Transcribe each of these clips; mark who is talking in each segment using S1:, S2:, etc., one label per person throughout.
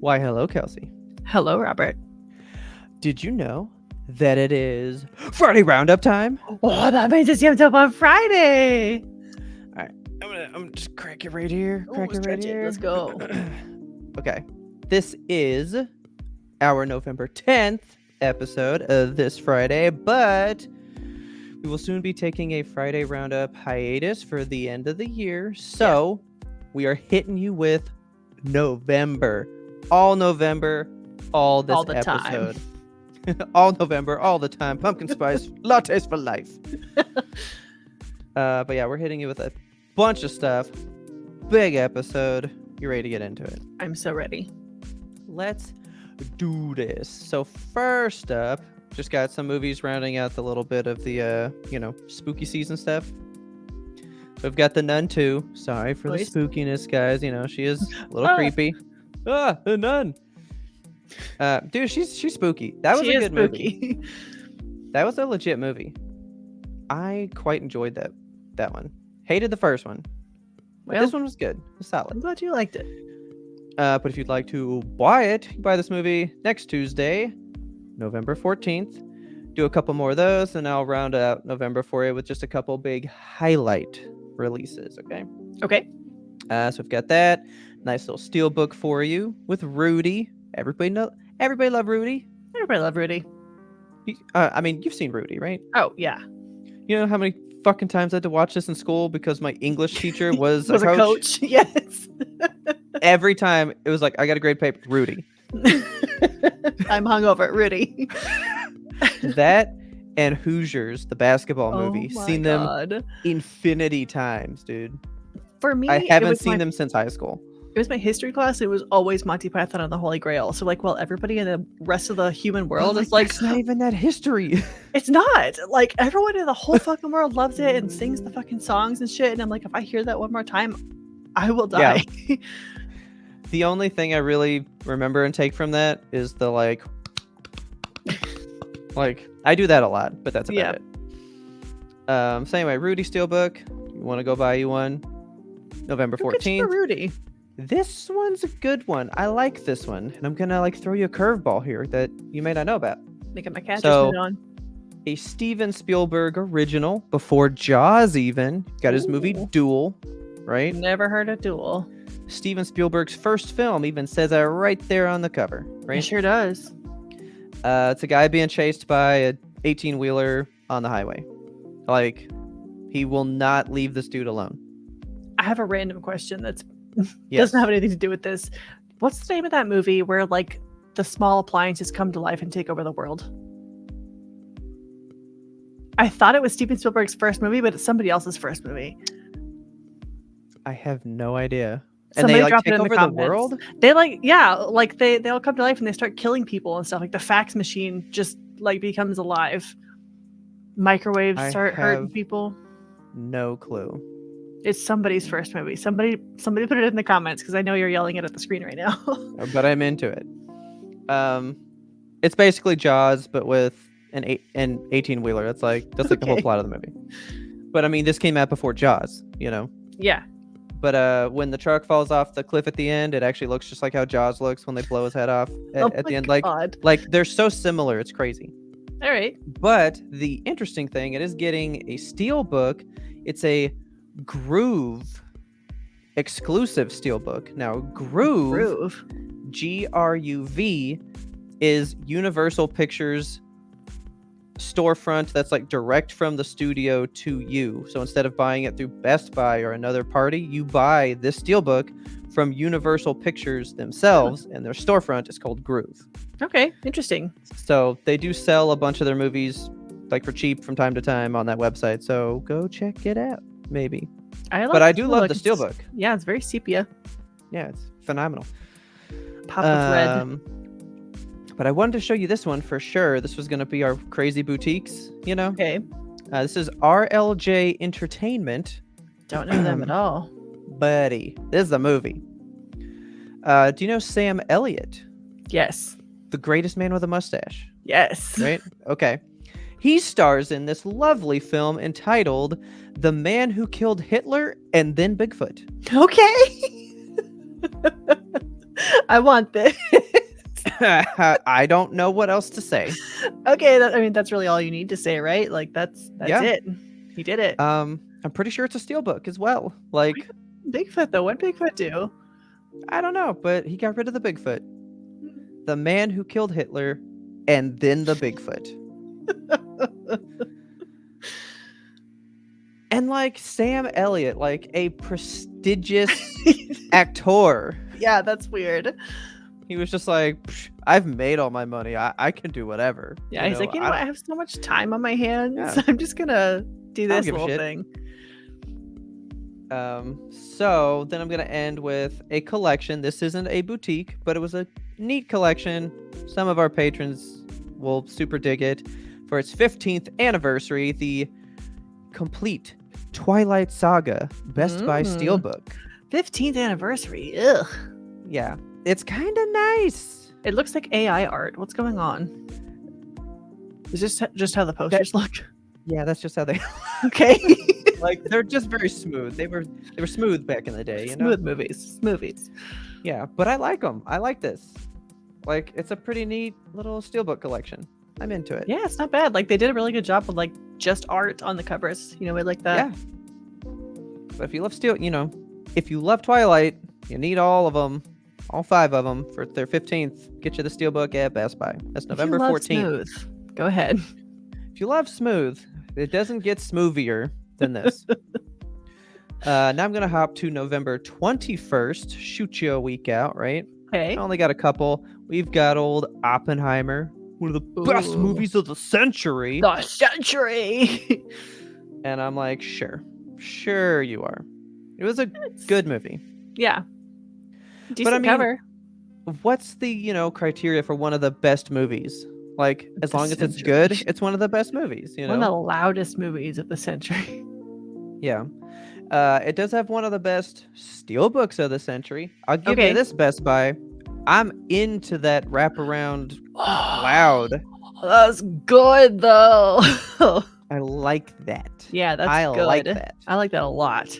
S1: Why, hello, Kelsey.
S2: Hello, Robert.
S1: Did you know that it is Friday Roundup time?
S2: Oh, that means it's Yum Up on Friday.
S1: All right, I'm just crack it right here.
S2: Ooh,
S1: Crack it right
S2: stretch it.
S1: here.
S2: Let's go.
S1: Okay, this is our November 10th episode of this Friday, but we will soon be taking a Friday Roundup hiatus for the end of the year. So we are hitting you with November, all this
S2: All the
S1: episode.
S2: time.
S1: All November, all the time. Pumpkin spice lattes for life. But yeah, we're hitting you with a bunch of stuff. Big episode. You ready to get into it?
S2: I'm so ready.
S1: Let's do this. So first up, just got some movies rounding out the little bit of the spooky season stuff. So we've got The Nun 2. Sorry for the spookiness, guys. She is a little creepy. The Nun. Dude, she's spooky. That was a good movie. That was a legit movie. I quite enjoyed that one. Hated the first one. Well, this one was good. It was solid.
S2: I'm glad you liked it.
S1: But if you'd like to buy it, you can buy this movie next Tuesday, November 14th. Do a couple more of those, and I'll round out November for you with just a couple big highlight releases, okay?
S2: Okay.
S1: So we've got that. Nice little steel book for you with Rudy. Everybody love Rudy.
S2: Everybody love Rudy.
S1: You've seen Rudy, right?
S2: Oh, yeah.
S1: You know how many fucking times I had to watch this in school because my English teacher was
S2: a coach? Yes.
S1: Every time it was like, I got a grade paper, Rudy.
S2: I'm hungover, Rudy.
S1: That and Hoosiers, the basketball movie. Seen
S2: God.
S1: them infinity times, dude.
S2: For me,
S1: I haven't seen them since high school.
S2: It was my history class. It was always Monty Python and the Holy Grail. So everybody in the rest of the human world is like,
S1: it's not even that history.
S2: It's not. Like, everyone in the whole fucking world loves it and sings the fucking songs and shit. And I'm like, if I hear that one more time, I will die.
S1: Yeah. The only thing I really remember and take from that is the like I do that a lot, but that's about it. Same way, Rudy Steelbook. You want to go buy you one? November 14th.
S2: Rudy.
S1: This one's a good one. I like this one, and I'm gonna throw you a curveball here that you may not know about.
S2: Making my cat
S1: just
S2: put it on.
S1: A Steven Spielberg original before Jaws even. Got his movie Duel, right?
S2: Never heard of Duel.
S1: Steven Spielberg's first film even says it right there on the cover, right?
S2: It sure does.
S1: It's a guy being chased by a 18-wheeler on the highway. He will not leave this dude alone.
S2: I have a random question that's doesn't have anything to do with this. What's the name of that movie where the small appliances come to life and take over the world? I thought it was Steven Spielberg's first movie, but it's somebody else's first movie.
S1: I have no idea.
S2: Somebody
S1: and they
S2: drop
S1: take
S2: it in
S1: over
S2: the
S1: the world?
S2: They they all come to life and they start killing people and stuff. Like the fax machine just becomes alive. Microwaves start hurting people. No clue. It's somebody's first movie. Somebody put it in the comments because I know you're yelling it at the screen right now.
S1: But I'm into it. It's basically Jaws, but with an 18-wheeler. That's the whole plot of the movie. But this came out before Jaws,
S2: Yeah.
S1: But when the truck falls off the cliff at the end, it actually looks just like how Jaws looks when they blow his head off at the end.
S2: God.
S1: They're so similar. It's crazy.
S2: All right.
S1: But the interesting thing, it is getting a steel book. It's a Groove exclusive steelbook. Now, Groove. GRUV is Universal Pictures storefront that's direct from the studio to you. So instead of buying it through Best Buy or another party, you buy this steelbook from Universal Pictures themselves, and their storefront is called Groove.
S2: Okay, interesting.
S1: So they do sell a bunch of their movies for cheap from time to time on that website. So go check it out. Maybe. I do love the steelbook.
S2: Yeah, it's very sepia.
S1: Yeah, it's phenomenal.
S2: Pop of red.
S1: But I wanted to show you this one for sure. This was going to be our crazy boutiques,
S2: Okay.
S1: This is RLJ Entertainment.
S2: Don't know them at all.
S1: Buddy, this is a movie. Do you know Sam Elliott?
S2: Yes.
S1: The greatest man with a mustache.
S2: Yes.
S1: Right? Okay. He stars in this lovely film entitled The Man Who Killed Hitler and Then Bigfoot.
S2: Okay. I want this.
S1: I don't know what else to say.
S2: Okay, I mean that's really all you need to say, right? Like that's it. He did it.
S1: I'm pretty sure it's a steelbook as well. Like
S2: Bigfoot though, what did Bigfoot do?
S1: I don't know, but he got rid of the Bigfoot. The man who killed Hitler, and then the Bigfoot. And like Sam Elliott, like a prestigious actor.
S2: Yeah, that's weird.
S1: He was just like, I've made all my money. I can do whatever.
S2: Yeah, he's like, you know what? I have so much time on my hands. Yeah. I'm just gonna do this little thing.
S1: So then I'm gonna end with a collection. This isn't a boutique, but it was a neat collection. Some of our patrons will super dig it. For its 15th anniversary, the complete Twilight Saga Best Buy Steelbook.
S2: 15th anniversary. Ugh.
S1: Yeah, it's kind of nice.
S2: It looks like AI art. What's going on? Is this just how the posters look?
S1: Yeah, that's just how they.
S2: Okay.
S1: Like they're just very smooth. They were smooth back in the day. You know?
S2: Smooth movies.
S1: Yeah, but I like them. I like this. Like it's a pretty neat little steelbook collection. I'm into it.
S2: Yeah, it's not bad. Like they did a really good job with like just art on the covers. You know, I like that.
S1: Yeah. But if you love if you love Twilight, you need all of them, all 5 of them for their 15th. Get you the steelbook at Best Buy. That's November 14th.
S2: Smooth. Go ahead.
S1: If you love smooth, it doesn't get smoothier than this. Now I'm gonna hop to November 21st. Shoot you a week out, right?
S2: Okay.
S1: I only got a couple. We've got old Oppenheimer. One of the best movies of the century. And I'm like, sure you are. It was a good movie.
S2: Yeah. Decent cover.
S1: What's the criteria for one of the best movies? Like as long as it's good, it's one of the best movies. One
S2: of the loudest movies of the century.
S1: Yeah. It does have one of the best steelbooks of the century. I'll give you this, Best Buy. I'm into that wraparound cloud.
S2: That's good though.
S1: I like that.
S2: Yeah, that's good. I like that. I like that a lot.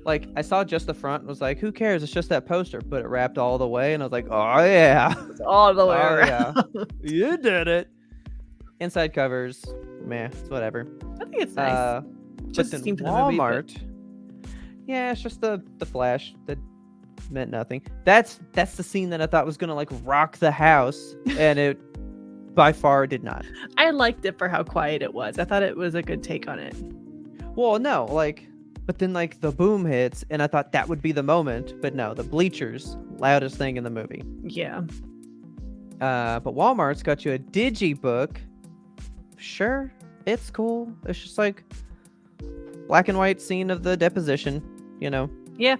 S1: Like I saw just the front and was like, who cares? It's just that poster, but it wrapped all the way, and I was like, oh yeah,
S2: it's all the way around.
S1: Yeah. You did it. Inside covers, meh, it's whatever.
S2: I think it's nice.
S1: Just in Walmart. Yeah, it's just the flash that meant nothing. That's the scene that I thought was gonna like rock the house, and it by far did not.
S2: I liked it for how quiet it was. I thought it was a good take on it.
S1: Well, no, but then like the boom hits, and I thought that would be the moment, but no, the bleachers, loudest thing in the movie.
S2: Yeah.
S1: But Walmart's got you a digibook. Sure, it's cool. It's just like black and white scene of the deposition,
S2: Yeah.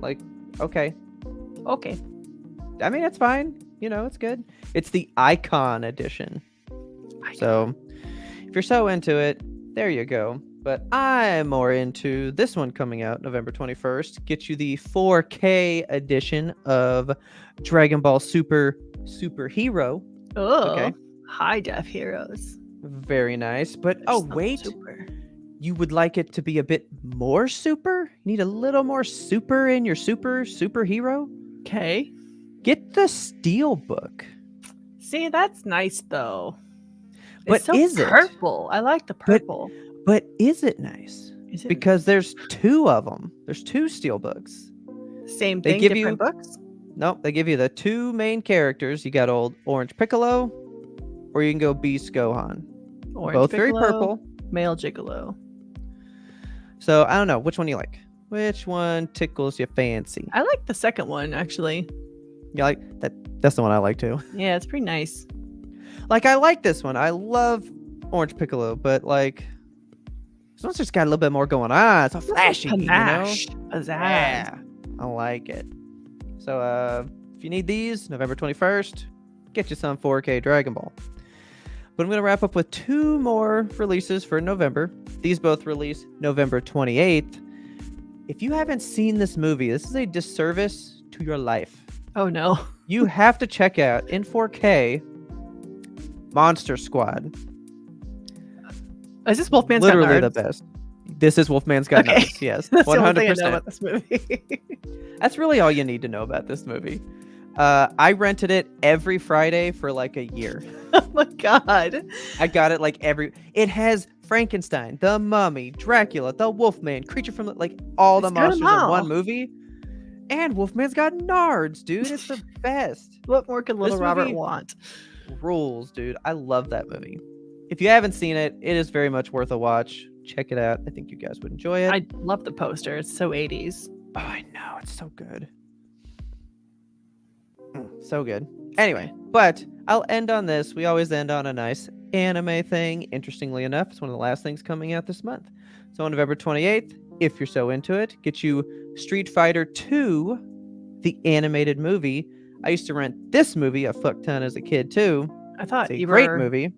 S1: Like, okay. I mean, it's fine. It's good. It's the Icon edition. So, if you're so into it, there you go. But I'm more into this one coming out November 21st. Get you the 4K edition of Dragon Ball Superhero.
S2: Oh, okay. High def heroes.
S1: Very nice. But wait. Super. You would like it to be a bit more super? You need a little more super in your superhero?
S2: Okay.
S1: Get the Steelbook.
S2: See, that's nice though.
S1: But
S2: it's so
S1: is
S2: purple. I like the purple.
S1: But is it nice?
S2: Is it
S1: because there's 2 of them. There's 2 Steelbooks.
S2: Same thing, different books?
S1: Nope, they give you the 2 main characters. You got old Orange Piccolo, or you can go Beast Gohan. Both very purple.
S2: Male Gigolo.
S1: So I don't know, which one you like? Which one tickles your fancy?
S2: I like the second one, actually.
S1: You like that? That's the one I like too.
S2: Yeah, it's pretty nice.
S1: Like I like this one. I love Orange Piccolo, but like this one's just got a little bit more going on. It's a flashy,
S2: Pizzazz.
S1: Yeah, I like it. So if you need these, November 21st, get you some 4K Dragon Ball. But I'm going to wrap up with 2 more releases for November. These both release November 28th. If you haven't seen this movie, this is a disservice to your life.
S2: Oh, no.
S1: You have to check out, in 4K, Monster Squad.
S2: Is this Wolfman?
S1: Literally the best. This is Wolfman's Got Nuts. Yes,
S2: That's
S1: 100%.
S2: the only thing I know about this movie.
S1: That's really all you need to know about this movie. I rented it every Friday for like a year.
S2: Oh my god.
S1: I got it like it has Frankenstein, the Mummy, Dracula, the Wolfman, Creature from like all the monsters in one movie. And Wolfman's Got Nards, dude. It's the best.
S2: What more could little Robert want?
S1: Rules, dude. I love that movie. If you haven't seen it, it is very much worth a watch. Check it out. I think you guys would enjoy it.
S2: I love the poster. It's so 80s.
S1: Oh, I know. It's so good. So good. Anyway, but I'll end on this. We always end on a nice anime thing. Interestingly enough, it's one of the last things coming out this month. So on November 28th, if you're so into it, get you Street Fighter 2, the animated movie. I used to rent this movie a fuck ton as a kid too.
S2: I thought
S1: it's a great movie.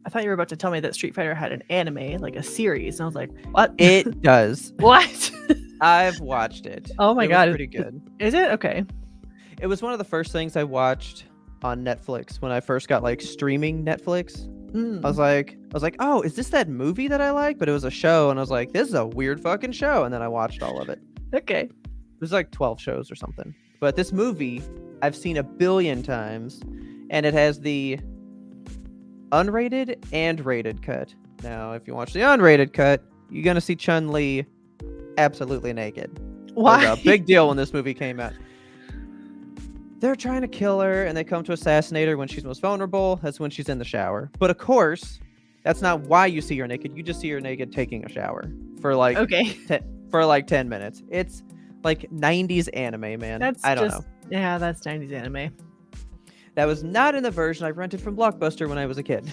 S2: I thought you were about to tell me that Street Fighter had an anime, like a series, and I was like, "What?"
S1: It does.
S2: What?
S1: I've watched it.
S2: Oh my god,
S1: was pretty good.
S2: Is it okay?
S1: It was one of the first things I watched on Netflix when I first got like streaming Netflix. I was like, oh, is this that movie that I like? But it was a show, and I was like, this is a weird fucking show, and then I watched all of it.
S2: Okay.
S1: There's like 12 shows or something. But this movie I've seen a billion times, and it has the unrated and rated cut. Now, if you watch the unrated cut, you're gonna see Chun-Li absolutely naked.
S2: Why?
S1: It was a big deal when this movie came out. They're trying to kill her, and they come to assassinate her when she's most vulnerable. That's when she's in the shower. But of course, that's not why you see her naked. You just see her naked taking a shower for like 10 minutes. It's like 90s anime, man. I don't know.
S2: Yeah, that's 90s anime.
S1: That was not in the version I rented from Blockbuster when I was a kid.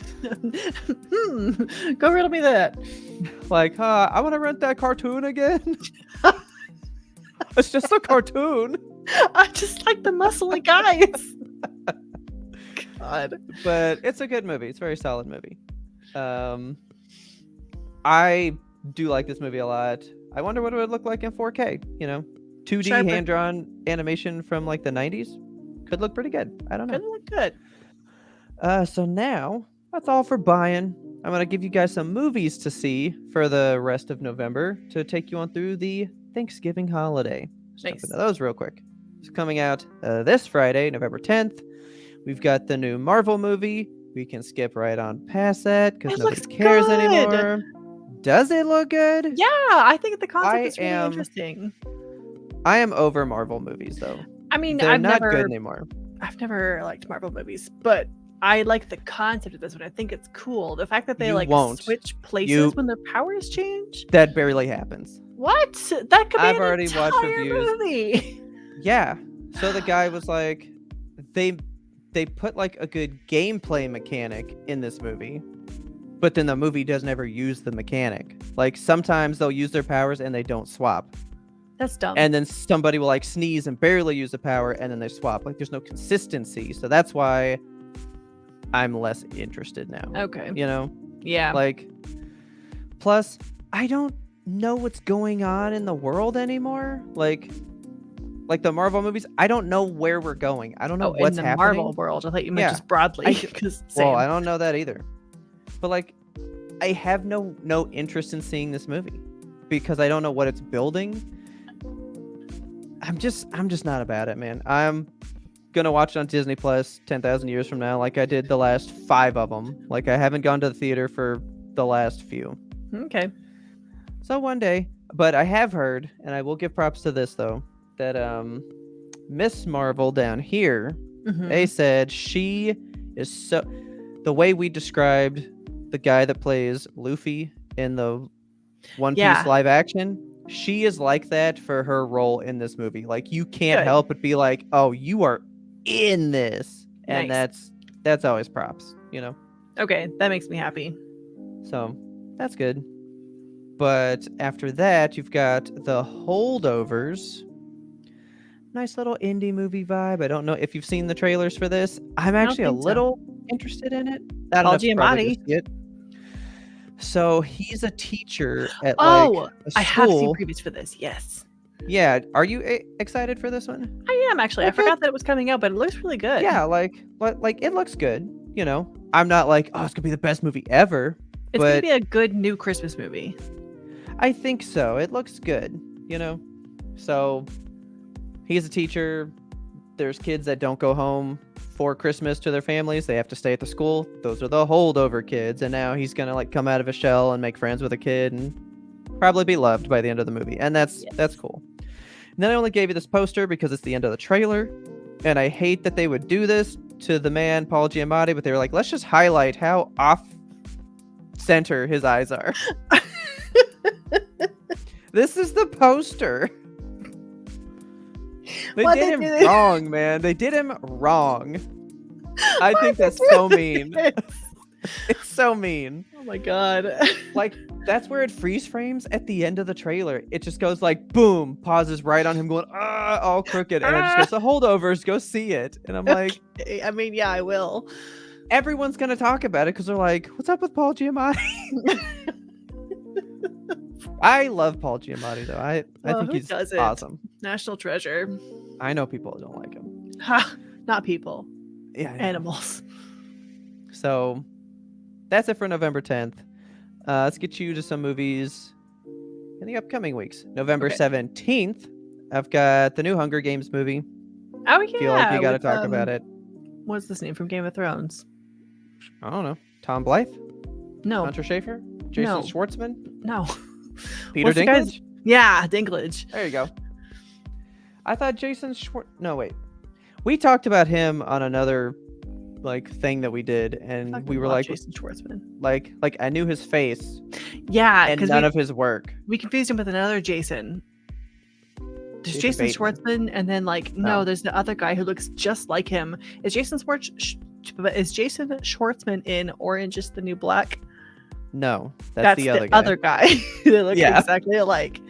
S2: Go riddle me that.
S1: Like, I want to rent that cartoon again. It's just a cartoon.
S2: I just like the muscly guys. God.
S1: But it's a good movie. It's a very solid movie. I do like this movie a lot. I wonder what it would look like in 4K. 2D hand-drawn animation from like the 90s. Could look pretty good. I don't know.
S2: Could look good.
S1: So now, that's all for buying. I'm going to give you guys some movies to see for the rest of November to take you on through the Thanksgiving holiday. Let's jump into those real quick. It's coming out this Friday, November 10th. We've got the new Marvel movie. We can skip right on past that because nobody cares anymore. Does it look good?
S2: Yeah, I think the concept is really interesting.
S1: I am over Marvel movies, though.
S2: I mean,
S1: they're not good anymore.
S2: I've never liked Marvel movies, but I like the concept of this one. I think it's cool. The fact that they switch places when their powers change.
S1: That barely happens.
S2: What? That could be
S1: I've already watched reviews.
S2: Movie.
S1: Yeah. So the guy was like, they put like a good gameplay mechanic in this movie, but then the movie doesn't ever use the mechanic. Like sometimes they'll use their powers and they don't swap.
S2: That's dumb.
S1: And then somebody will like sneeze and barely use the power and then they swap. Like there's no consistency. So that's why I'm less interested now.
S2: Okay.
S1: Yeah. Like, plus I don't know what's going on in the world anymore. Like the Marvel movies, I don't know where we're going. I don't know what's happening. In the
S2: Marvel world, I thought you meant just broadly.
S1: Well, I don't know that either. But like, I have no interest in seeing this movie because I don't know what it's building. I'm just not about it, man. I'm gonna watch it on Disney Plus 10,000 years from now, like I did the last 5 of them. Like I haven't gone to the theater for the last few.
S2: Okay.
S1: So one day, but I have heard, and I will give props to this though, that Miss Marvel down here, they said she is so. The way we described the guy that plays Luffy in the One Piece live action. She is like that for her role in this movie. Like you can't help but be like, "Oh, you are in this," and that's always props,
S2: Okay, that makes me happy.
S1: So that's good. But after that, you've got The Holdovers. Nice little indie movie vibe. I don't know if you've seen the trailers for this. I'm actually a little interested in it.
S2: Paul Giamatti.
S1: So he's a teacher at
S2: a
S1: school.
S2: I have seen previews for this. Yes.
S1: Yeah. Are you excited for this one?
S2: I am actually. I forgot that it was coming out, but it looks really good.
S1: Yeah, like it looks good. I'm not like, oh, it's gonna be the best movie ever.
S2: It's gonna be a good new Christmas movie.
S1: I think so. It looks good, you know? So he's a teacher. There's kids that don't go home for Christmas to their families. They have to stay at the school. Those are the holdover kids. And now he's going to like come out of his shell and make friends with a kid and probably be loved by the end of the movie. And that's cool. And then I only gave you this poster because it's the end of the trailer. And I hate that they would do this to the man, Paul Giamatti, but they were like, let's just highlight how off center his eyes are. This is the poster. They did him wrong, man. They did him wrong. I think that's so mean. It's so mean.
S2: Oh my god.
S1: Like, that's where it freeze frames at the end of the trailer. It just goes like, boom, pauses right on him going, all crooked. And it just goes, the holdovers, go see it. And I'm like,
S2: okay. I mean, yeah, I will.
S1: Everyone's going to talk about it because they're like, what's up with Paul Giamatti? I love Paul Giamatti, though. I think he's awesome.
S2: National treasure.
S1: I know people don't like him.
S2: Ha! Not people.
S1: Yeah.
S2: Animals.
S1: So that's it for November 10th. Let's get you to some movies in the upcoming weeks. November 17th, I've got the new Hunger Games movie.
S2: Oh, yeah.
S1: Feel like we got to talk about it.
S2: What's this name from Game of Thrones?
S1: I don't know. Tom Blythe?
S2: No.
S1: Hunter Schafer? Jason Schwartzman?
S2: No.
S1: Peter Dinklage?
S2: Yeah, Dinklage.
S1: There you go. I thought Jason No, wait. We talked about him on another like thing that we did, and we were like,
S2: Jason Schwartzman.
S1: Like I knew his face.
S2: Yeah,
S1: and none of his work.
S2: We confused him with another Jason. There's Jason Schwartzman, and then there's the other guy who looks just like him. Is Jason Schwartzman in Orange Is the New Black?
S1: No, that's the
S2: other guy. They look exactly alike.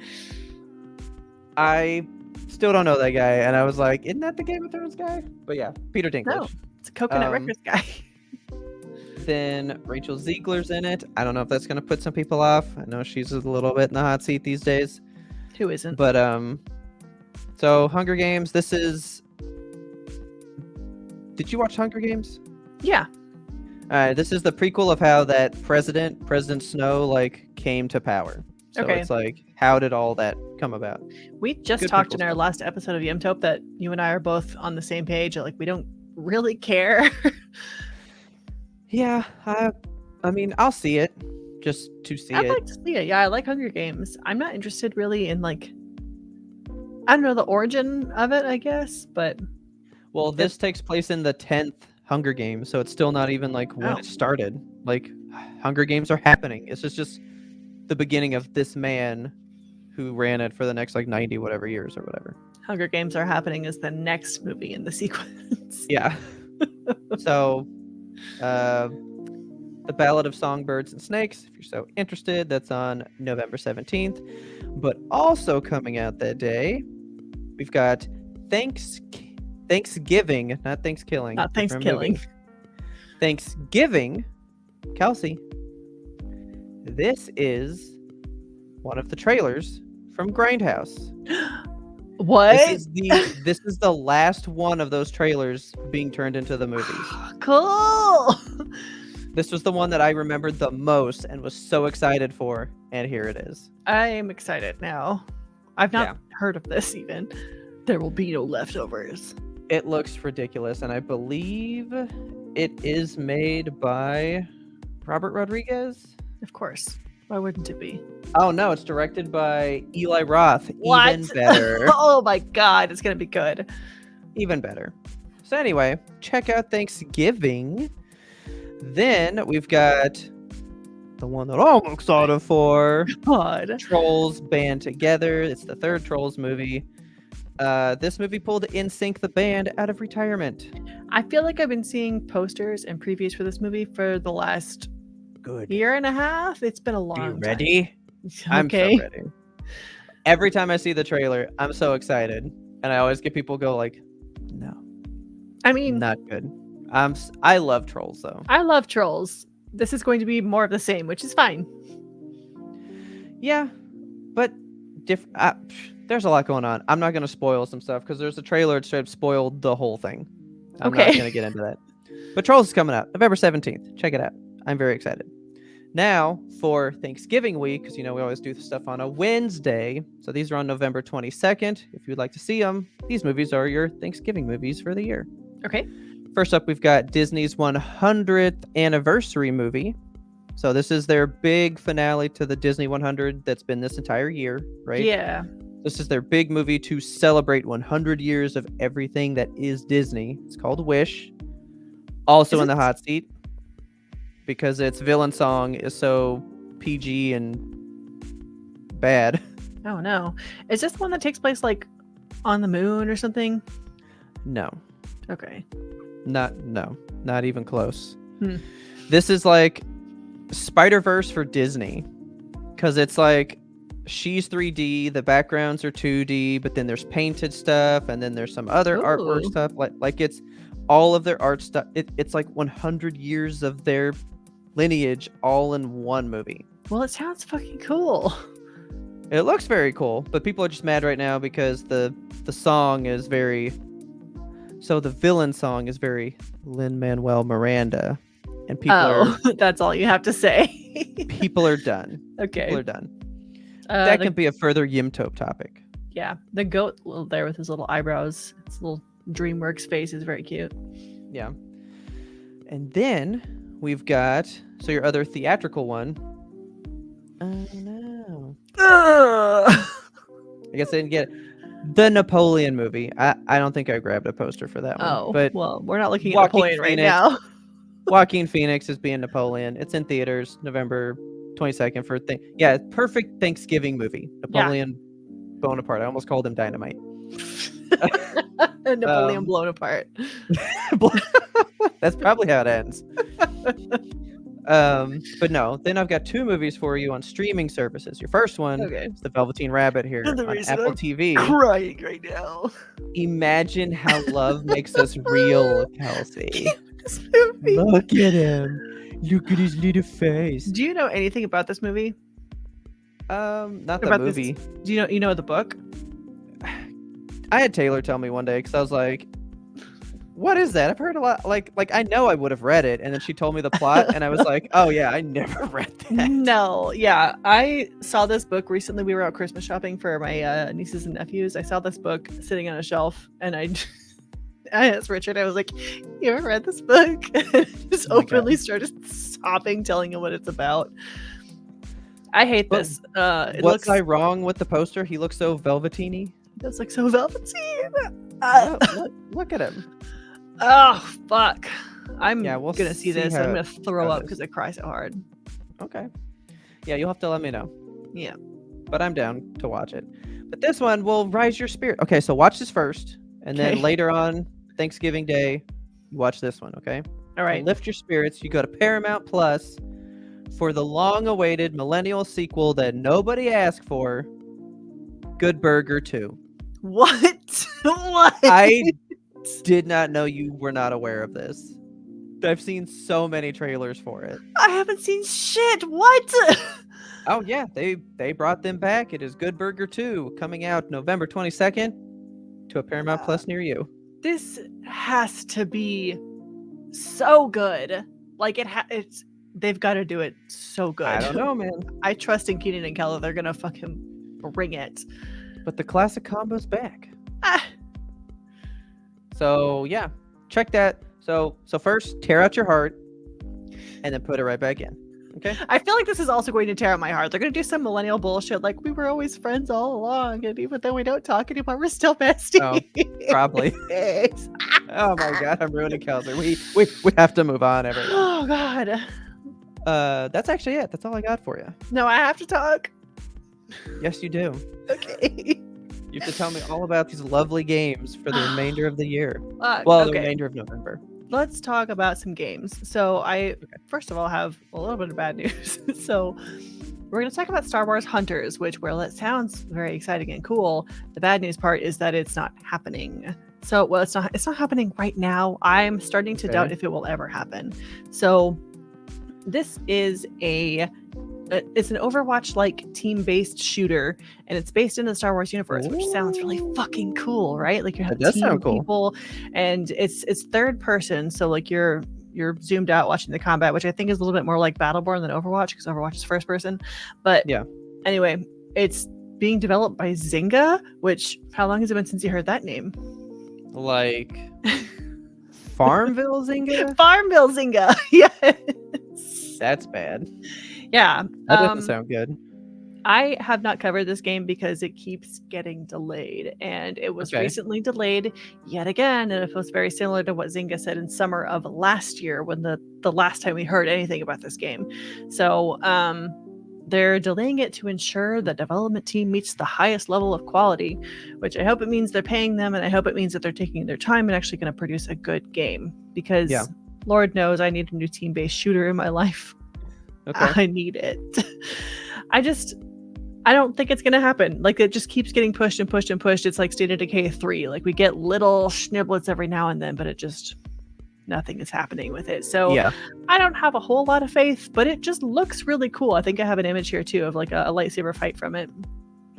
S1: I still don't know that guy, and I was like, isn't that the Game of Thrones guy? But yeah, Peter Dinklage.
S2: No, it's a Coconut Records guy.
S1: Then Rachel Ziegler's in it. I don't know if that's going to put some people off. I know she's a little bit in the hot seat these days.
S2: Who isn't?
S1: But so Hunger Games. This is. Did you watch Hunger Games?
S2: Yeah.
S1: This is the prequel of how that President Snow, came to power. So it's like, how did all that come about?
S2: We just talked in our last episode of YMBToAP that you and I are both on the same page. We don't really care.
S1: Yeah, I mean, I'll see it just to see it.
S2: I'd like to see it. Yeah, I like Hunger Games. I'm not interested really in I don't know the origin of it, I guess, but.
S1: Well, this takes place in the 10th Hunger Games, so it's still not even when it started. Hunger Games are happening. It's just the beginning of this man who ran it for the next 90 whatever years or whatever.
S2: Hunger Games are happening is the next movie in the sequence.
S1: Yeah. So, The Ballad of Songbirds and Snakes, if you're so interested, that's on November 17th. But also coming out that day, we've got Thanksgiving, not Thanksgiving.
S2: Not Thanksgiving.
S1: Thanksgiving, Kelsey. This is one of the trailers from Grindhouse.
S2: What?
S1: This is the last one of those trailers being turned into the movies.
S2: Cool.
S1: This was the one that I remembered the most and was so excited for, and here it is.
S2: I am excited now. I've not heard of this even. There will be no leftovers.
S1: It looks ridiculous, and I believe it is made by Robert Rodriguez.
S2: Of course. Why wouldn't it be?
S1: Oh, no, it's directed by Eli Roth.
S2: What?
S1: Even better.
S2: Oh, my God. It's going to be good.
S1: Even better. So anyway, check out Thanksgiving. Then we've got the one that I'm excited for.
S2: God.
S1: Trolls Band Together. It's the third Trolls movie. This movie pulled NSYNC the band out of retirement.
S2: I feel like I've been seeing posters and previews for this movie for the last year and a half. It's been a long time.
S1: Ready? I'm so ready. Every time I see the trailer, I'm so excited. And I always get people go no.
S2: I mean,
S1: not good. I love Trolls though.
S2: I love Trolls. This is going to be more of the same, which is fine.
S1: Yeah, but there's a lot going on. I'm not going to spoil some stuff because there's a trailer that straight up spoiled the whole thing. I'm not going to get into that. But Trolls is coming out November 17th. Check it out. I'm very excited. Now, for Thanksgiving week, because we always do stuff on a Wednesday. So these are on November 22nd. If you'd like to see them, these movies are your Thanksgiving movies for the year.
S2: Okay.
S1: First up, we've got Disney's 100th anniversary movie. So this is their big finale to the Disney 100 that's been this entire year, right?
S2: Yeah.
S1: This is their big movie to celebrate 100 years of everything that is Disney. It's called Wish. Also in the hot seat because its villain song is so PG and bad.
S2: Oh no. Is this the one that takes place like on the moon or something?
S1: No.
S2: Okay.
S1: Not even close. This is like Spider-Verse for Disney because it's like she's 3D, the backgrounds are 2D, but then there's painted stuff and then there's some other artwork stuff. Like it's all of their art stuff. It's like 100 years of their lineage all in one movie.
S2: Well, it sounds fucking cool.
S1: It looks very cool, but people are just mad right now because the song is very... So the villain song is very Lin-Manuel Miranda, and people are...
S2: That's all you have to say.
S1: People are done.
S2: Okay.
S1: People are done. That can be a further YMBToAP topic.
S2: Yeah. The goat there with his little eyebrows, his little DreamWorks face is very cute.
S1: Yeah. And then we've got... So your other theatrical one... Oh, no. I guess I didn't get it. The Napoleon movie. I don't think I grabbed a poster for that one.
S2: Oh,
S1: but
S2: well, we're not looking at Napoleon right now.
S1: Joaquin Phoenix is being Napoleon. It's in theaters November 22nd for perfect Thanksgiving movie. Napoleon Bonaparte. I almost called him Dynamite.
S2: Napoleon blown apart.
S1: That's probably how it ends. But no, then I've got two movies for you on streaming services. Your first one is The Velveteen Rabbit here on Apple TV.
S2: Crying right now.
S1: Imagine how love makes us real, Kelsey.
S2: This movie.
S1: Look at him. Look at his little face.
S2: Do you know anything about this movie?
S1: Not the movie.
S2: Do you know the book?
S1: I had Taylor tell me one day because I was like, what is that? I've heard a lot. Like I know I would have read it, and then she told me the plot, and I was like, oh yeah, I never read that.
S2: No, yeah, I saw this book recently. We were out Christmas shopping for my nieces and nephews. I saw this book sitting on a shelf, and I asked Richard. I was like, "You ever read this book?" And just openly started sobbing, telling him what it's about. I hate this.
S1: Was I wrong with the poster? He looks so velveteeny.
S2: He does look so velveteen.
S1: Look at him.
S2: Oh fuck! I'm
S1: we'll
S2: gonna see this. I'm gonna throw up because I cry so hard.
S1: Okay. Yeah, you'll have to let me know.
S2: Yeah.
S1: But I'm down to watch it. But this one will rise your spirit. Okay, so watch this first, and then later on Thanksgiving Day, you watch this one. Okay.
S2: All right.
S1: To lift your spirits. You go to Paramount Plus for the long-awaited millennial sequel that nobody asked for. Good Burger 2.
S2: What? What?
S1: I did not know you were not aware of this. I've seen so many trailers for it.
S2: I haven't seen shit. What?
S1: Oh yeah, they brought them back. It is Good Burger 2 coming out November 22nd to a Paramount Plus near you.
S2: This has to be so good. Like it's they've got to do it so good.
S1: I don't know, man.
S2: I trust in Keenan and Keller. They're gonna fucking bring it.
S1: But the classic combo's back. So yeah, check that. So first tear out your heart, and then put it right back in. Okay.
S2: I feel like this is also going to tear out my heart. They're going to do some millennial bullshit like we were always friends all along, and even though we don't talk anymore, we're still besties.
S1: Oh, probably. Oh my god, I'm ruining Kelsey. We have to move on, everyone.
S2: Oh god.
S1: That's actually it. That's all I got for you.
S2: No, I have to talk.
S1: Yes, you do.
S2: Okay.
S1: You have to tell me all about these lovely games for the remainder of the year. The remainder of November.
S2: Let's talk about some games. So first of all, have a little bit of bad news. So we're going to talk about Star Wars Hunters, which, while it sounds very exciting and cool, the bad news part is that it's not happening. So, it's not happening right now. I'm starting to doubt if it will ever happen. So this is it's an Overwatch-like team-based shooter, and it's based in the Star Wars universe, which sounds really fucking cool, right? Like you have a team of people, and it's third person, so like you're you're zoomed out watching the combat, which I think is a little bit more like Battleborn than Overwatch, because Overwatch is first person. But
S1: yeah.
S2: Anyway, it's being developed by Zynga, which, how long has it been since you heard that name?
S1: Like Farmville Zynga?
S2: Farmville Zynga. Yes.
S1: That's bad.
S2: Yeah.
S1: That doesn't sound good.
S2: I have not covered this game because it keeps getting delayed, and it was recently delayed yet again, and it was very similar to what Zynga said in summer of last year, when the last time we heard anything about this game. So they're delaying it to ensure the development team meets the highest level of quality, which I hope it means they're paying them, and I hope it means that they're taking their time and actually going to produce a good game, because Lord knows I need a new team-based shooter in my life. I need it. I don't think it's going to happen. Like, it just keeps getting pushed and pushed and pushed. It's like State of Decay 3. Like, we get little schniblets every now and then, but nothing is happening with it. So I don't have a whole lot of faith, but it just looks really cool. I think I have an image here too of like a lightsaber fight from it.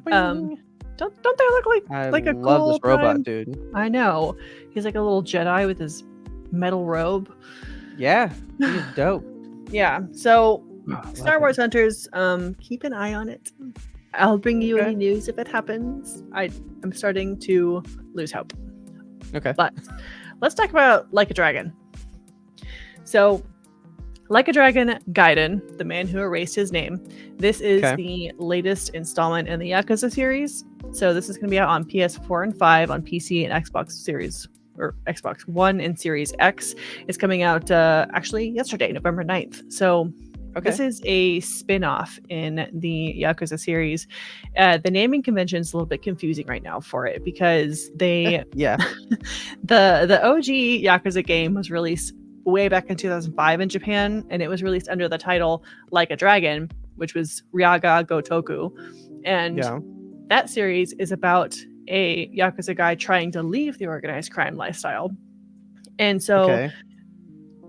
S2: Don't they look like a
S1: love
S2: cool
S1: this robot
S2: prime?
S1: dude.
S2: I know. He's like a little Jedi with his metal robe.
S1: Yeah, he's dope.
S2: Yeah. So Star Wars Hunters, keep an eye on it. I'll bring you any news if it happens. I'm starting to lose hope.
S1: Okay.
S2: But let's talk about Like a Dragon. So, Like a Dragon Gaiden, the man who erased his name. This is the latest installment in the Yakuza series. So this is going to be out on PS4 and 5, on PC and Xbox Series, or Xbox One and Series X. It's coming out actually yesterday, November 9th. So this is a spin-off in the Yakuza series. The naming convention is a little bit confusing right now for it, because they the OG Yakuza game was released way back in 2005 in Japan, and it was released under the title Like a Dragon, which was Ryaga Gotoku. And that series is about a Yakuza guy trying to leave the organized crime lifestyle. And so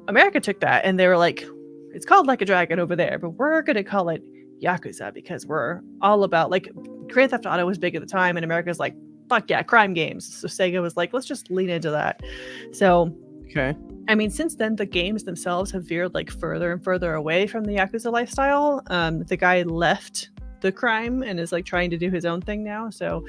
S2: America took that, and they were like, it's called Like a Dragon over there, but we're going to call it Yakuza, because we're all about, like, Grand Theft Auto was big at the time, and America's like, fuck yeah, crime games. So Sega was like, let's just lean into that. So, I mean, since then, the games themselves have veered like further and further away from the Yakuza lifestyle. The guy left the crime and is like trying to do his own thing now. So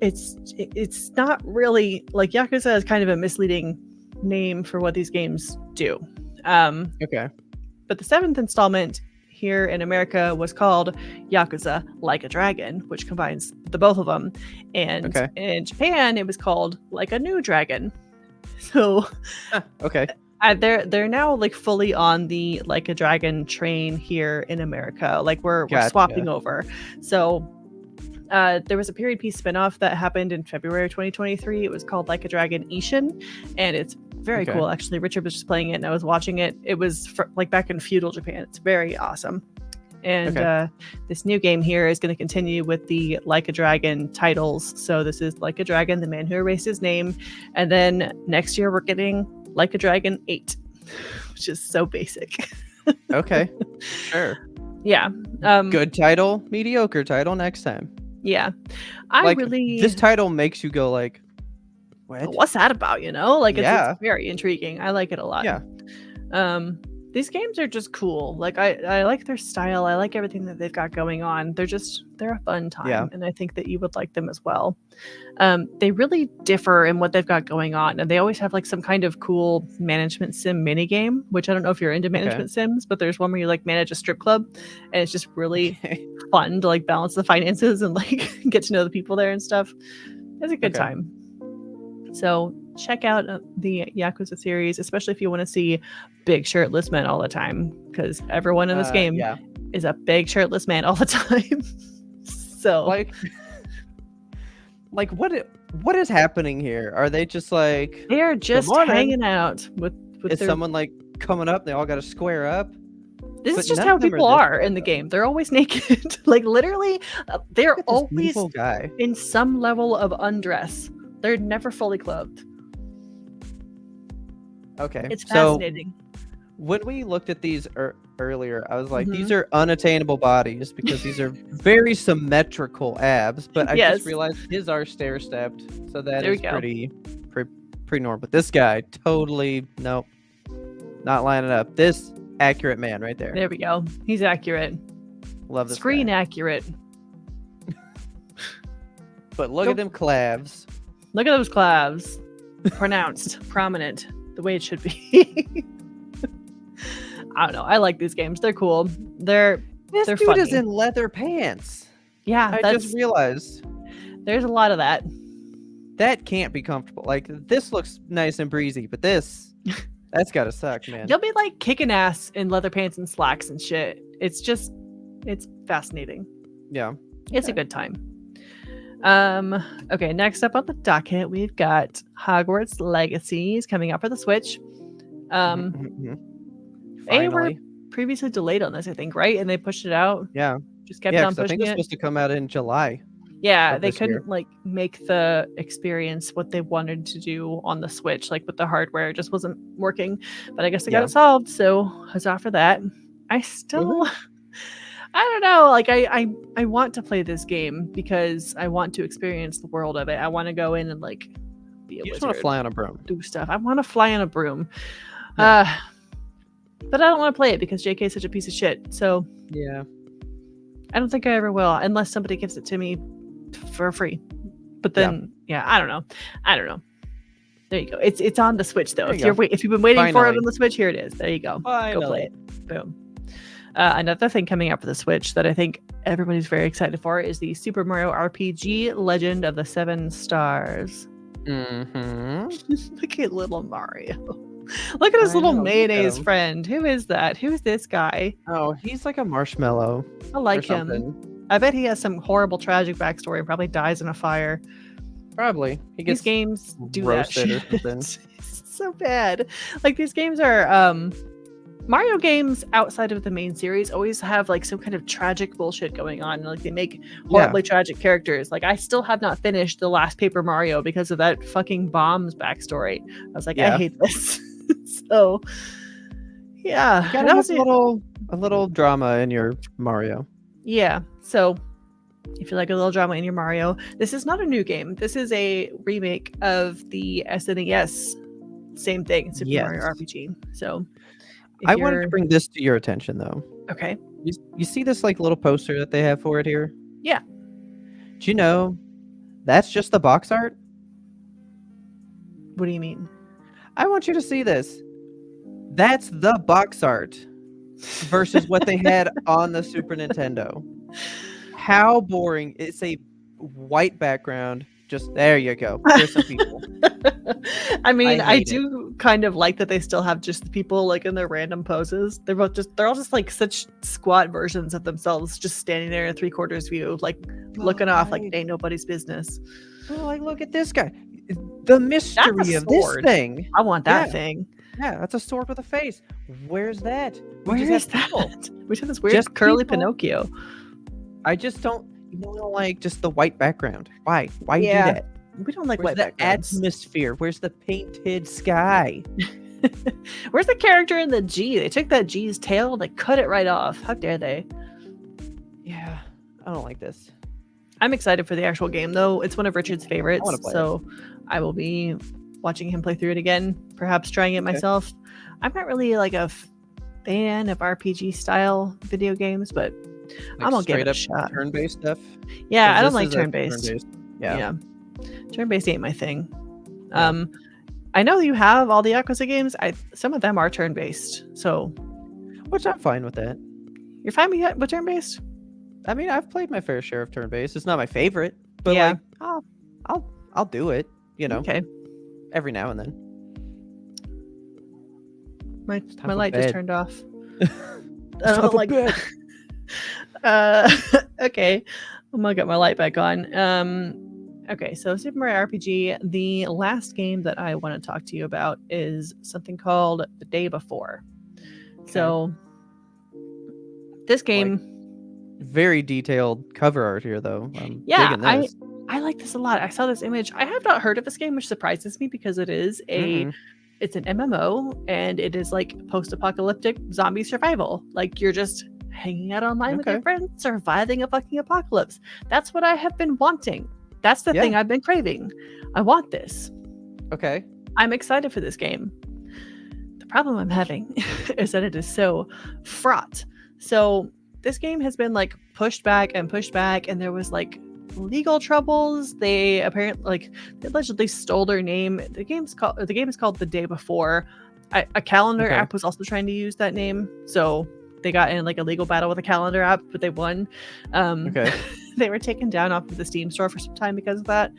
S2: it's not really, like, Yakuza is kind of a misleading name for what these games do. But the 7th installment here in America was called Yakuza Like a Dragon, which combines the both of them. And in Japan, it was called Like a New Dragon. So they're now like fully on the Like a Dragon train here in America. Like we're swapping over. So there was a period piece spinoff that happened in February 2023. It was called Like a Dragon Ishin, and it's very cool. Actually, Richard was just playing it and I was watching it. It was like back in feudal Japan. It's very awesome. And this new game here is going to continue with the Like a Dragon titles. So this is Like a Dragon, the man who erased his name. And then next year we're getting Like a Dragon 8, which is so basic.
S1: Sure.
S2: Yeah.
S1: Good title, mediocre title next time.
S2: Yeah.
S1: This title makes you go like,
S2: what's that about, you know? Like, it's very intriguing. I like it a lot. These games are just cool. Like, I like their style. I like everything that they've got going on. They're a fun time, and I think that you would like them as well. They really differ in what they've got going on, and they always have like some kind of cool management sim mini game, which I don't know if you're into management sims, but there's one where you like manage a strip club, and it's just really fun to like balance the finances and like get to know the people there and stuff. It's a good time. So check out the Yakuza series, especially if you want to see big shirtless men all the time, because everyone in this game is a big shirtless man all the time. So
S1: like what is happening here? Are they just like,
S2: they're just hanging out with
S1: is someone like coming up? They all got to square up.
S2: This is just how people are in the game. They're always naked. Like literally, they're always in some level of undress. They're never fully clothed. It's fascinating.
S1: So when we looked at these earlier, I was like, these are unattainable bodies because these are very symmetrical abs. But I just realized his are stair-stepped, so that is pretty normal. But this guy, totally nope. Not lining up. This accurate man right there.
S2: There we go. He's accurate.
S1: Love this
S2: Screen
S1: guy.
S2: accurate.
S1: But look at them clavs.
S2: Look at those clavs. Pronounced, prominent, the way it should be. I don't know. I like these games. They're cool. They're
S1: dude
S2: funny.
S1: is in leather pants.
S2: Yeah,
S1: I just realized.
S2: There's a lot of that.
S1: That can't be comfortable. Like, this looks nice and breezy, but that's gotta suck, man.
S2: You'll be like kicking ass in leather pants and slacks and shit. It's fascinating.
S1: Yeah.
S2: It's a good time. Okay, next up on the docket, we've got Hogwarts Legacies coming out for the Switch. They were previously delayed on this, I think, right? And they pushed it out.
S1: Yeah.
S2: Just kept on pushing
S1: I think it's
S2: it.
S1: supposed to come out in July.
S2: Yeah, they couldn't like make the experience what they wanted to do on the Switch, like with the hardware, it just wasn't working. But I guess they got it solved, so huzzah for that. I still I don't know, like I want to play this game because I want to experience the world of it. I want to go in and like be a wizard.
S1: You just want to fly on a broom.
S2: Do stuff. I want to fly on a broom. Yeah. But I don't want to play it because JK is such a piece of shit. So
S1: yeah,
S2: I don't think I ever will unless somebody gives it to me for free. But then I don't know. There you go. It's on the Switch though. If you've been waiting for it on the Switch, here it is. There you go. Go play it. Boom. Another thing coming out for the Switch that I think everybody's very excited for is the Super Mario RPG Legend of the Seven Stars. Look at little Mario. Look at his little mayonnaise friend. Who is that? Who is this guy?
S1: Oh, he's like a marshmallow.
S2: I like him. I bet he has some horrible tragic backstory and probably dies in a fire.
S1: Probably.
S2: These games do that shit.
S1: Or something.
S2: It's so bad. Like these games are Mario games outside of the main series always have like some kind of tragic bullshit going on. Like they make horribly tragic characters. Like I still have not finished the last Paper Mario because of that fucking bomb's backstory. I was like, I hate this. So yeah,
S1: that was a little drama in your Mario.
S2: Yeah. So if you like a little drama in your Mario, this is not a new game. This is a remake of the SNES. Same thing, Super Mario RPG. So
S1: I wanted to bring this to your attention though.
S2: Okay.
S1: You see this like little poster that they have for it here?
S2: Yeah.
S1: Do you know that's just the box art?
S2: What do you mean?
S1: I want you to see this. That's the box art versus what they had on the Super Nintendo. How boring. It's a white background. Just there you go. There's some people.
S2: I mean, I do kind of like that they still have just the people like in their random poses. They're all just like such squat versions of themselves, just standing there in a 3/4 view, like looking off like it ain't nobody's business.
S1: Oh, like look at this guy. The mystery of this thing.
S2: I want that thing.
S1: Yeah, that's a sword with a face. Where's that?
S2: Where is that? We have this weird just curly Pinocchio.
S1: I just don't. You don't like just the white background. Why? Why do that?
S2: We don't like
S1: white backgrounds. Atmosphere. Where's the painted sky?
S2: Where's the character in the G? They took that G's tail and they cut it right off. How dare they?
S1: Yeah, I don't like this.
S2: I'm excited for the actual game though. It's one of Richard's favorites, so I will be watching him play through it again, perhaps trying it myself. I'm not really like a fan of RPG style video games, but I'm gonna give it a shot.
S1: Turn-based stuff.
S2: Yeah, I don't like turn-based. Yeah, turn-based ain't my thing. I know you have all the Yakuza games. Some of them are turn-based, so
S1: which I'm fine with that.
S2: You're fine with turn-based?
S1: I mean, I've played my fair share of turn-based. It's not my favorite, but like, I'll do it. You know, every now and then.
S2: My light just turned off.
S1: I don't like bed.
S2: Okay, I'm gonna get my light back on. Okay, so Super Mario RPG. The last game that I want to talk to you about is something called The Day Before. Okay. So this game.
S1: Very detailed cover art here, though.
S2: I like this a lot. I saw this image. I have not heard of this game, which surprises me because it is it's an MMO and it is like post-apocalyptic zombie survival. Like you're just hanging out online with your friends, surviving a fucking apocalypse. That's what I have been wanting. That's the thing I've been craving. I want this.
S1: Okay.
S2: I'm excited for this game. The problem I'm having is that it is so fraught. So this game has been like pushed back, and there was like legal troubles. They apparently they allegedly stole their name. The game is called The Day Before. A calendar app was also trying to use that name, so they got in like a legal battle with a calendar app, but they won. They were taken down off of the Steam store for some time because of that.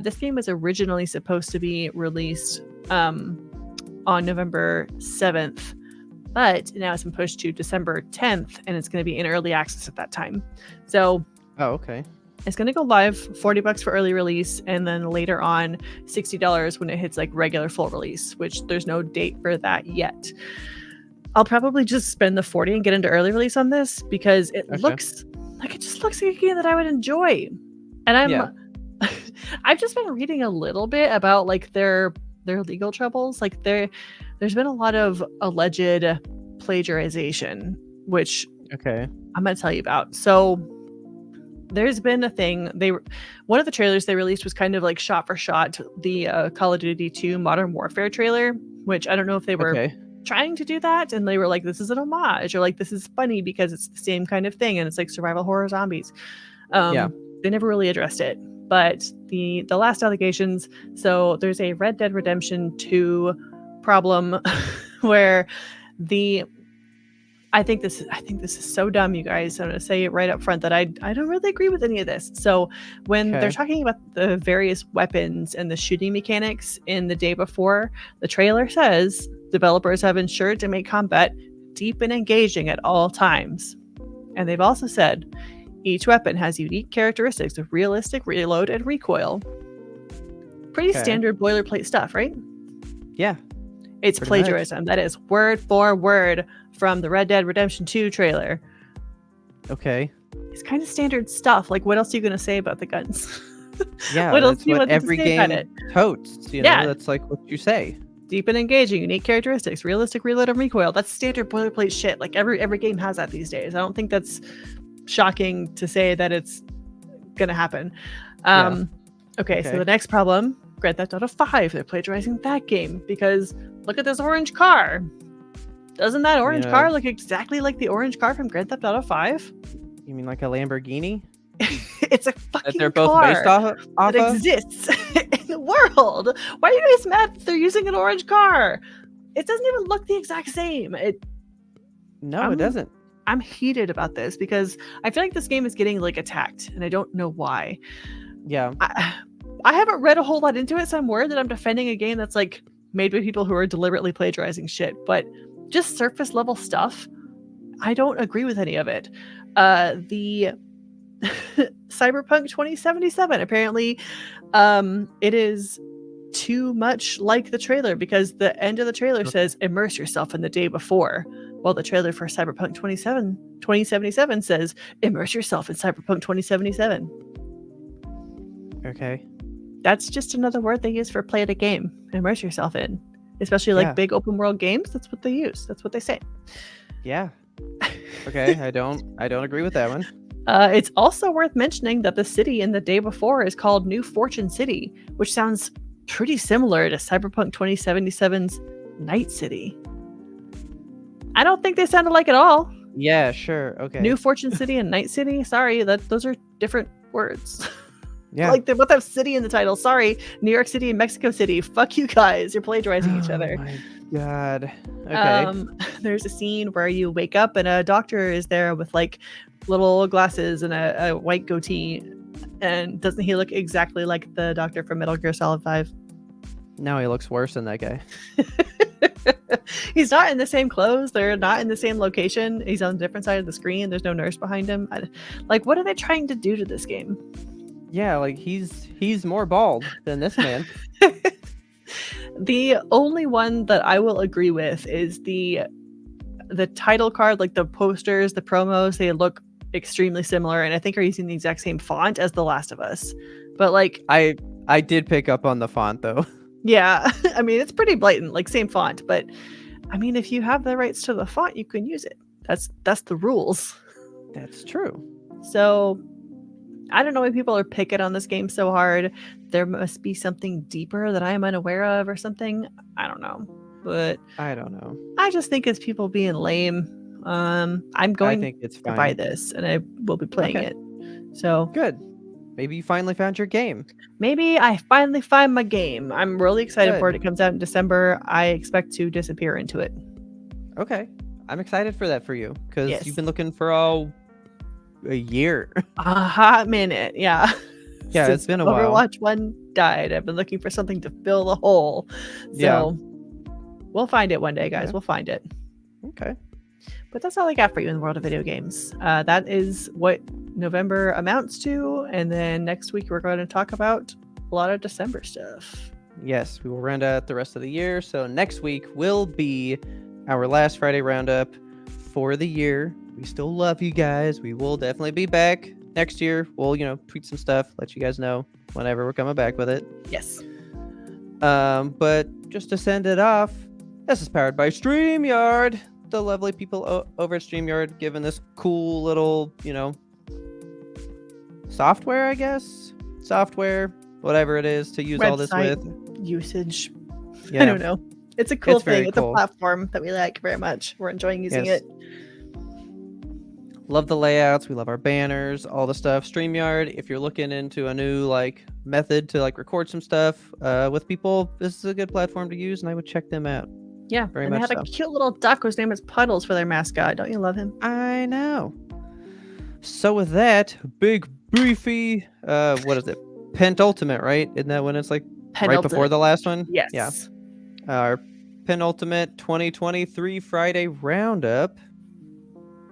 S2: This game was originally supposed to be released on November 7th, but now it's been pushed to December 10th, and it's going to be in early access at that time. So, it's going to go live $40 for early release, and then later on $60 when it hits like regular full release, which there's no date for that yet. I'll probably just spend the $40 and get into early release on this because it looks like a game that I would enjoy. And I've just been reading a little bit about like their legal troubles. Like there's been a lot of alleged plagiarization, which I'm going to tell you about. So there's been a thing. One of the trailers they released was kind of like shot for shot the Call of Duty 2 Modern Warfare trailer, which I don't know if they were trying to do that and they were like, this is an homage, or like this is funny because it's the same kind of thing and it's like survival horror zombies. They never really addressed it. But the last allegations, so there's a Red Dead Redemption 2 problem where I think this is so dumb, you guys. I'm going to say it right up front that I don't really agree with any of this. So when they're talking about the various weapons and the shooting mechanics in The Day Before, the trailer says developers have ensured to make combat deep and engaging at all times. And they've also said each weapon has unique characteristics of realistic reload and recoil. Pretty standard boilerplate stuff, right?
S1: Yeah.
S2: It's plagiarism. That is word for word from the Red Dead Redemption 2 trailer.
S1: Okay.
S2: It's kind of standard stuff. Like, what else are you going to say about the guns?
S1: Yeah,
S2: what else
S1: that's
S2: do you
S1: what
S2: want
S1: every
S2: to say about
S1: game
S2: it?
S1: totes. You know, that's like what you say.
S2: Deep and engaging, unique characteristics, realistic reload and recoil. That's standard boilerplate shit. Like every game has that these days. I don't think that's shocking to say that it's gonna happen. Okay, so the next problem, Grand Theft Auto 5, they're plagiarizing that game because look at this orange car. Doesn't that orange car look exactly like the orange car from Grand Theft Auto 5?
S1: You mean like a Lamborghini?
S2: It's a fucking
S1: that they're both
S2: car
S1: based off
S2: that exists in the world. Why are you guys mad that they're using an orange car? It doesn't even look the exact same. It
S1: doesn't.
S2: I'm heated about this because I feel like this game is getting like attacked and I don't know why.
S1: Yeah.
S2: I haven't read a whole lot into it, so I'm worried that I'm defending a game that's like made by people who are deliberately plagiarizing shit. But just surface level stuff, I don't agree with any of it. The Cyberpunk 2077, apparently it is too much like the trailer because the end of the trailer says immerse yourself in The Day Before, while the trailer for Cyberpunk 2077 says immerse yourself in Cyberpunk 2077.
S1: Okay.
S2: That's just another word they use for play the game, immerse yourself in. Especially like big open world games, that's what they use. That's what they say.
S1: Yeah. Okay, I don't agree with that one.
S2: It's also worth mentioning that the city in The Day Before is called New Fortune City, which sounds pretty similar to Cyberpunk 2077's Night City. I don't think they sound alike at all.
S1: Yeah, sure. Okay.
S2: New Fortune City and Night City. Sorry, those are different words.
S1: Yeah.
S2: Like they both have city in the title. Sorry, New York City and Mexico City. Fuck you guys. You're plagiarizing each other.
S1: Oh my god. Okay.
S2: There's a scene where you wake up and a doctor is there with like little glasses and a white goatee. And doesn't he look exactly like the doctor from Metal Gear Solid 5?
S1: No, he looks worse than that guy.
S2: He's not in the same clothes. They're not in the same location. He's on a different side of the screen. There's no nurse behind him. Like, what are they trying to do to this game?
S1: Yeah, like he's more bald than this man.
S2: The only one that I will agree with is the title card, like the posters, the promos, they look extremely similar and I think are using the exact same font as The Last of Us. But like
S1: I did pick up on the font though.
S2: Yeah. I mean, it's pretty blatant, like same font, but I mean, if you have the rights to the font, you can use it. That's the rules.
S1: That's true.
S2: So I don't know why people are picking on this game so hard. There must be something deeper that I am unaware of or something. I don't know. but
S1: I don't know.
S2: I just think it's people being lame. I'm
S1: I
S2: going
S1: think it's
S2: to buy
S1: fine.
S2: this, and I will be playing
S1: Okay.
S2: it. So
S1: Good. Maybe you finally found your game.
S2: maybe I finally find my game. I'm really excited for it.
S1: Good.
S2: It comes out in December. I expect to disappear into it.
S1: Okay. I'm excited for that for you because
S2: Yes.
S1: you've been looking for a year.
S2: A hot minute, yeah.
S1: Yeah, it's
S2: Since
S1: been a while.
S2: Overwatch 1 died, I've been looking for something to fill the hole.
S1: Yeah.
S2: So we'll find it one day, guys.
S1: Yeah.
S2: We'll find it.
S1: Okay.
S2: But that's all I got for you in the world of video games. That is what November amounts to. And then next week, we're going to talk about a lot of December stuff.
S1: Yes, we will round out the rest of the year. So next week will be our last Friday roundup for the year. We still love you guys. We will definitely be back next year. We'll, tweet some stuff, let you guys know whenever we're coming back with it.
S2: Yes.
S1: But just to send it off, this is powered by StreamYard. The lovely people over at StreamYard giving this cool little, software, I guess. Software, whatever it is to use all this with.
S2: Usage.
S1: Yeah.
S2: I don't know. It's a cool thing. It's
S1: cool.
S2: a platform that we like very much. We're enjoying using it.
S1: Love the layouts. We love our banners, all the stuff. StreamYard, if you're looking into a new method to record some stuff with people, this is a good platform to use, and I would check them out.
S2: Yeah,
S1: very
S2: and
S1: much
S2: they had a cute little duck whose name is Puddles for their mascot. Don't you love him?
S1: I know. So with that, big beefy, what is it? Pentultimate, right? Isn't that when it's right before the last one?
S2: Yes.
S1: Yeah. Our penultimate 2023 Friday roundup.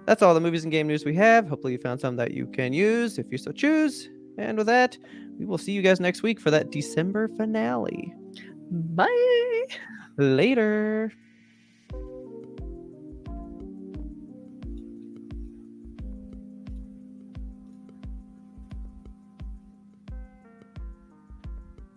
S1: That's all the movies and game news we have. Hopefully you found some that you can use if you so choose. And with that, we will see you guys next week for that December finale.
S2: Bye.
S1: Later.